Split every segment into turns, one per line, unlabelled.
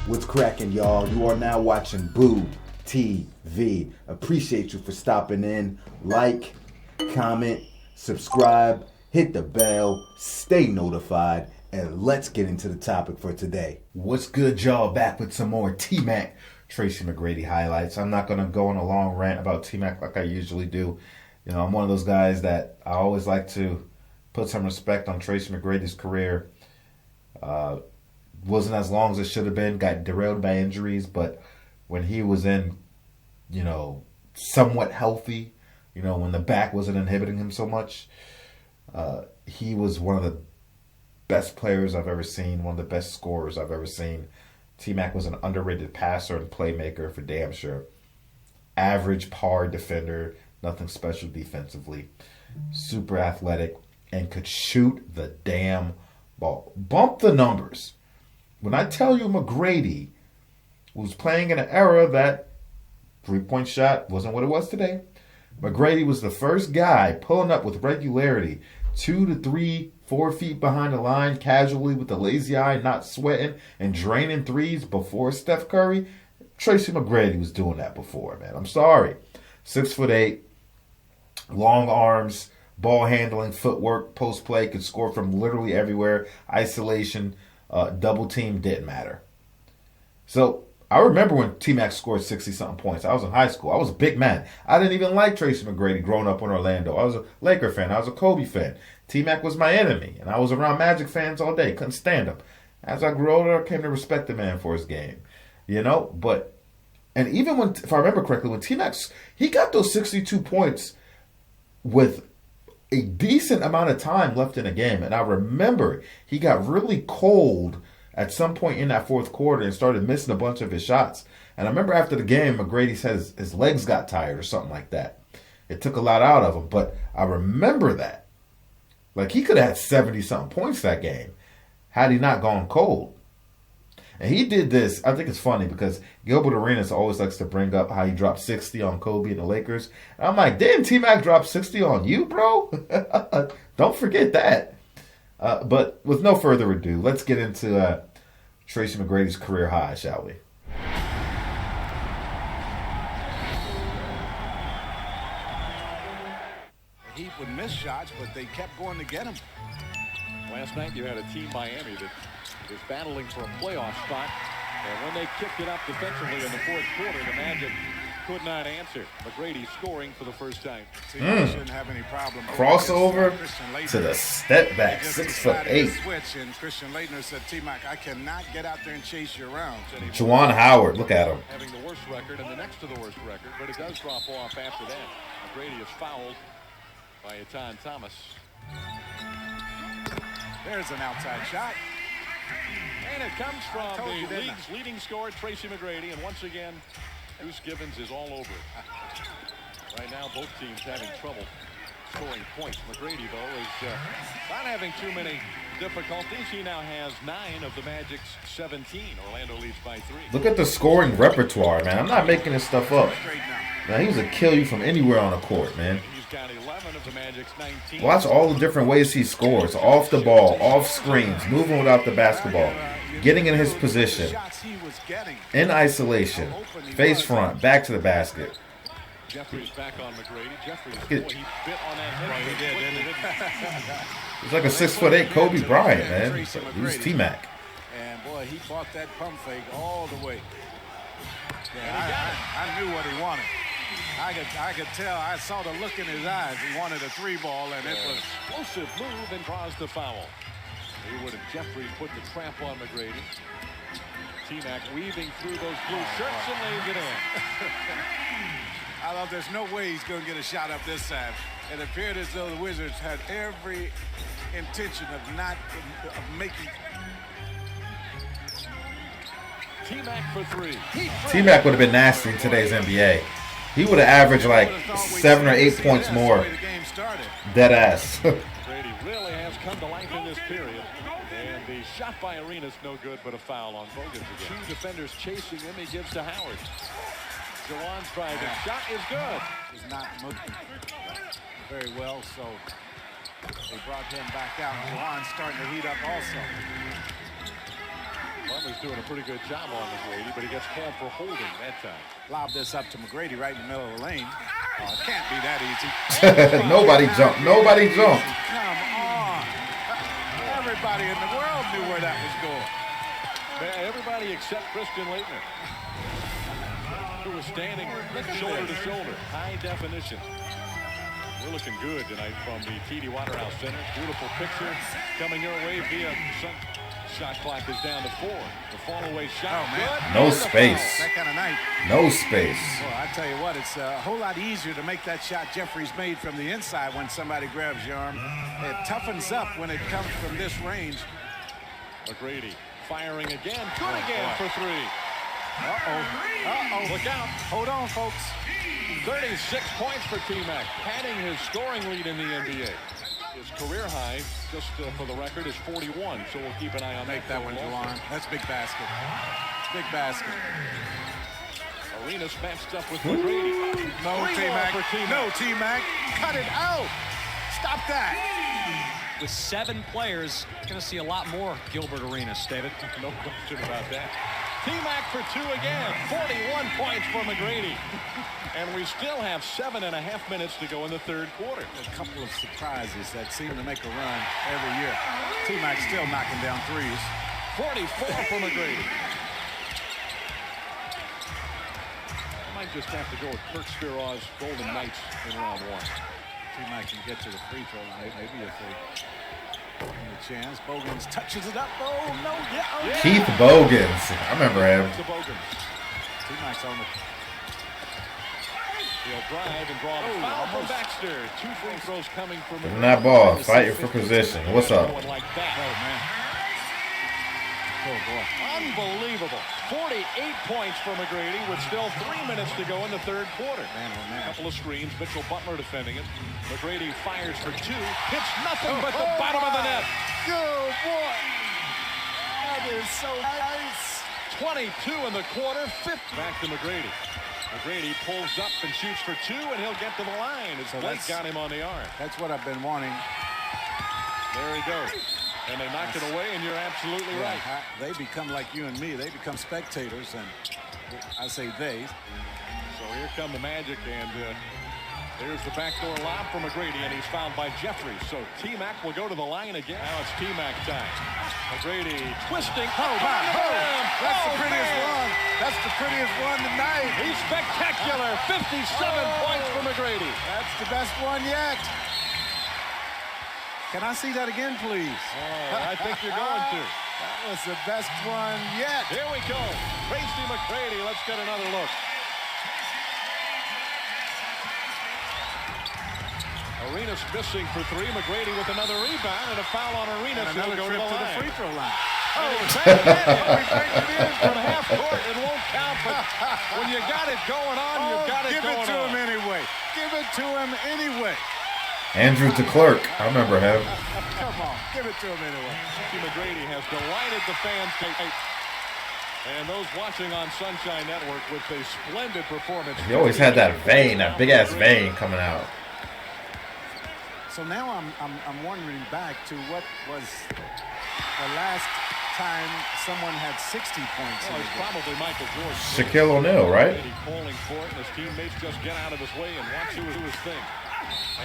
What's cracking, y'all? You are now watching Boo TV. Appreciate you for stopping in. Like, comment, subscribe, hit the bell, stay notified, and let's get into the topic for today. What's good, y'all? Back with some more tmac, Tracy McGrady highlights. I'm not going to go on a long rant about tmac like I usually do. You know, I'm one of those guys that I always like to put some respect on Tracy McGrady's career. Wasn't as long as it should have been, got derailed by injuries, but when he was in, somewhat healthy, when the back wasn't inhibiting him so much, he was one of the best players I've ever seen, one of the best scorers I've ever seen. T-Mac was an underrated passer and playmaker for damn sure. Average par defender, nothing special defensively. Super athletic, and could shoot the damn ball. Bump the numbers. When I tell you McGrady was playing in an era that three-point shot wasn't what it was today, McGrady was the first guy pulling up with regularity 2 to 3, 4 feet behind the line, casually with the lazy eye, not sweating and draining threes before Steph Curry. Tracy McGrady was doing that before, man. I'm sorry. 6'8", long arms, ball handling, footwork, post play, could score from literally everywhere. Isolation, double team didn't matter. So I remember when T-Mac scored 60-something points. I was in high school. I was a big man. I didn't even like Tracy McGrady growing up in Orlando. I was a Laker fan. I was a Kobe fan. T-Mac was my enemy, and I was around Magic fans all day. Couldn't stand him. As I grew older, I came to respect the man for his game. But, and even when, if I remember correctly, when T-Mac, he got those 62 points with a decent amount of time left in the game. And I remember he got really cold at some point in that fourth quarter and started missing a bunch of his shots. And I remember after the game, McGrady said his legs got tired or something like that. It took a lot out of him. But I remember that. Like, he could have had 70-something points that game had he not gone cold. And he did this. I think it's funny because Gilbert Arenas always likes to bring up how he dropped 60 on Kobe and the Lakers. And I'm like, didn't T-Mac drop 60 on you, bro? Don't forget that. But with no further ado, let's get into Tracy McGrady's career high, shall we?
The Heat would miss shots, but they kept going to get him.
Last night you had a team, Miami, that was battling for a playoff spot. And when they kicked it up defensively in the fourth quarter, the Magic could not answer. McGrady scoring for the first time.
So you shouldn't have any problem.
Crossover to the step back, 6'8".
Switch, and Christian Laettner said, T-Mac, I cannot get out there and chase you around.
Juwan Howard, look at him.
Having the worst record and the next to the worst record, but it does drop off after that. McGrady is fouled by Etan Thomas.
There's an outside shot.
And it comes from the league's leading scorer, Tracy McGrady. And once again, Deuce Gibbons is all over it. Right now, both teams having trouble scoring points. McGrady, though, is not having too many difficulties. He now has 9 of the Magic's 17. Orlando leads by 3.
Look at the scoring repertoire, man. I'm not making this stuff up. Now, he was a kill you from anywhere on the court, man.
He's got 11 of the Magic's 19.
Watch all the different ways he scores. Off the ball, off screens, moving without the basketball, getting in his position, in isolation, face front, back to the basket.
Jeffrey's back on McGrady. Jeffrey's he bit on that head.
He's like a 6'8" Kobe Bryant, man. He's T-Mac.
And boy, he bought that pump fake all the way. Yeah, I knew what he wanted. I could tell. I saw the look in his eyes. He wanted a 3-ball, and it was
explosive move and draws the foul. Haywood and Jeffrey put the trap on McGrady. T-Mac weaving through those blue shirts and lays it in.
I thought there's no way he's going to get a shot up this side. It appeared as though the Wizards had every intention of making.
T-Mac for 3.
T-Mac would have been nasty in today's NBA. He would have averaged like 7 or 8 points more. Dead ass.
Brady really has come to life in this period. And the shot by Arenas no good, but a foul on Bogans again. 2 defenders chasing him. He gives to Howard. Jawan's driving. Shot is good.
Was not moving very well, so they brought him back out. Jawan's starting to heat up also.
was doing a pretty good job on McGrady, but he gets called for holding that time.
Lob this up to McGrady right in the middle of the lane. Oh, it can't be that easy.
Nobody jumped. Nobody jumped.
Come on. Everybody in the world knew where that was going.
Everybody except Christian Leitner, who was standing shoulder to shoulder, high definition. We're looking good tonight from the TD Waterhouse Center. Beautiful picture coming your way via shot clock is down to 4. The fall-away shot.
Oh, man.
No space.
That kind of night.
No space.
Well, I tell you what, it's a whole lot easier to make that shot Jeffries made from the inside when somebody grabs your arm. It toughens up when it comes from this range.
McGrady firing again. Good again for 3.
Uh-oh.
Look out.
Hold on, folks.
36 points for tmac, padding his scoring lead in the NBA. His career high, just for the record, is 41, so we'll keep an eye on
Make that one, Juwan. That's big basket. Big basket.
Arenas matched up with McGrady.
No, T-Mac. No, T-Mac. Cut it out. Stop that.
With 7 players, going to see a lot more Gilbert Arenas, David.
No question about that. T-Mac for 2 again. 41 points for McGrady. And we still have 7.5 minutes to go in the third quarter.
A couple of surprises that seem to make a run every year. T-Mac still knocking down threes.
44 for McGrady. I might just have to go with Kirk Spiros Golden Knights in round 1.
T-Mac can get to the free throw line. Maybe if they give a chance. Bogans touches it up. Oh, no. Yeah.
Keith Bogans. I remember him.
T-Mac's on the...
He'll drive and draw the foul from Baxter. 2 free throws coming from
McGrady. That ball, fighting for position. What's up?
Like that.
Oh, man. Oh, boy.
Unbelievable. 48 points for McGrady with still 3 minutes to go in the third quarter.
Man, oh, man.
A couple of screens. Mitchell Butler defending it. McGrady fires for 2. Hits nothing but the bottom of the net.
Good boy. That is so nice.
22 in the quarter. 50. Back to McGrady. McGrady pulls up and shoots for 2, and he'll get to the line as Blake got him on the arm.
That's what I've been wanting.
There he goes. And they knocked it away, and you're absolutely right.
They become like you and me. They become spectators, and I say they.
So here come the Magic, and there's the backdoor lob for McGrady, and he's fouled by Jeffries. So T-Mac will go to the line again. Now it's T-Mac time. McGrady twisting.
Oh, my. That's the prettiest one. That's the prettiest one tonight.
He's spectacular. 57 points for McGrady.
That's the best one yet. Can I see that again, please?
I think you're going to.
That was the best one yet.
Here we go. Tracy McGrady. Let's get another look. Arenas missing for 3. McGrady with another rebound and a foul on Arenas.
And another trip to the free throw line.
Oh, thank it is from half court. It won't count, but when you got it going on, you've got it going on.
Give it to him anyway. Give it to him anyway.
Andrew DeClerc. I remember him.
Come on. Give it to him anyway.
McGrady has delighted the fans tonight. And those watching on Sunshine Network with a splendid performance.
He always had that vein, that big-ass vein coming out.
So now I'm wondering back to what was the last time someone had 60 points.
Well, it's probably Michael Jordan.
Shaquille O'Neal, right?
He's calling for it, and his teammates just get out of his way and watch him do his thing.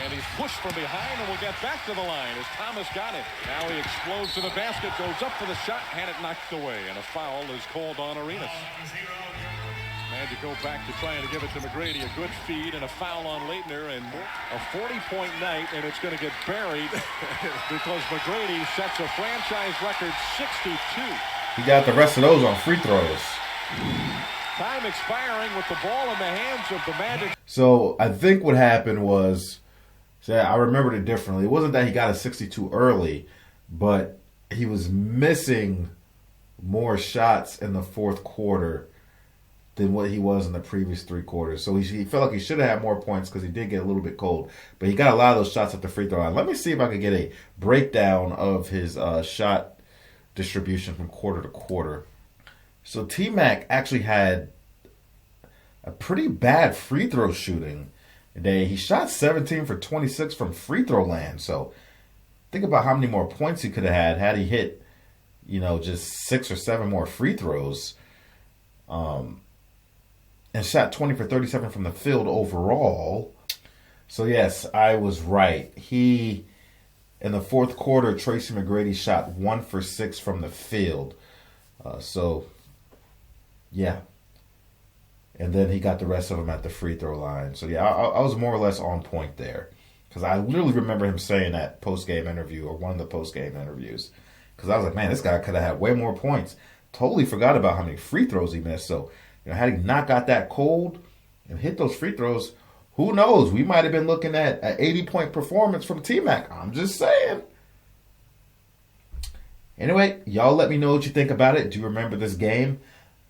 And he's pushed from behind and will get back to the line as Thomas got it. Now he explodes to the basket, goes up for the shot, had it knocked away, and a foul is called on Arenas. Magic go back to trying to give it to McGrady. A good feed and a foul on Leitner, and a 40-point night, and it's going to get buried because McGrady sets a franchise record 62.
He got the rest of those on free throws.
Time expiring with the ball in the hands of the Magic.
So I think what happened was, I remembered it differently. It wasn't that he got a 62 early, but he was missing more shots in the fourth quarter than what he was in the previous 3 quarters. So he felt like he should have had more points because he did get a little bit cold. But he got a lot of those shots at the free throw line. Let me see if I can get a breakdown of his shot distribution from quarter to quarter. So T-Mac actually had a pretty bad free throw shooting today. He shot 17 for 26 from free throw land. So think about how many more points he could have had he hit, just 6 or 7 more free throws, and shot 20 for 37 from the field overall. So yes, I was right. In the fourth quarter, Tracy McGrady shot 1 for 6 from the field. Yeah. And then he got the rest of them at the free throw line. So yeah, I was more or less on point there. Because I literally remember him saying that post-game interview, or one of the post-game interviews. Because I was like, man, this guy could have had way more points. Totally forgot about how many free throws he missed. So, had he not got that cold and hit those free throws, who knows? We might have been looking at an 80-point performance from tmac. I'm just saying. Anyway, y'all let me know what you think about it. Do you remember this game?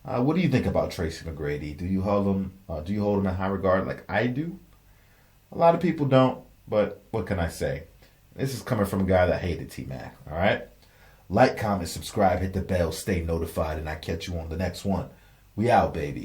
What do you think about Tracy McGrady? Do you hold him in high regard like I do? A lot of people don't, but what can I say? This is coming from a guy that hated tmac. All right? Like, comment, subscribe, hit the bell, stay notified, and I catch you on the next one. We out, baby.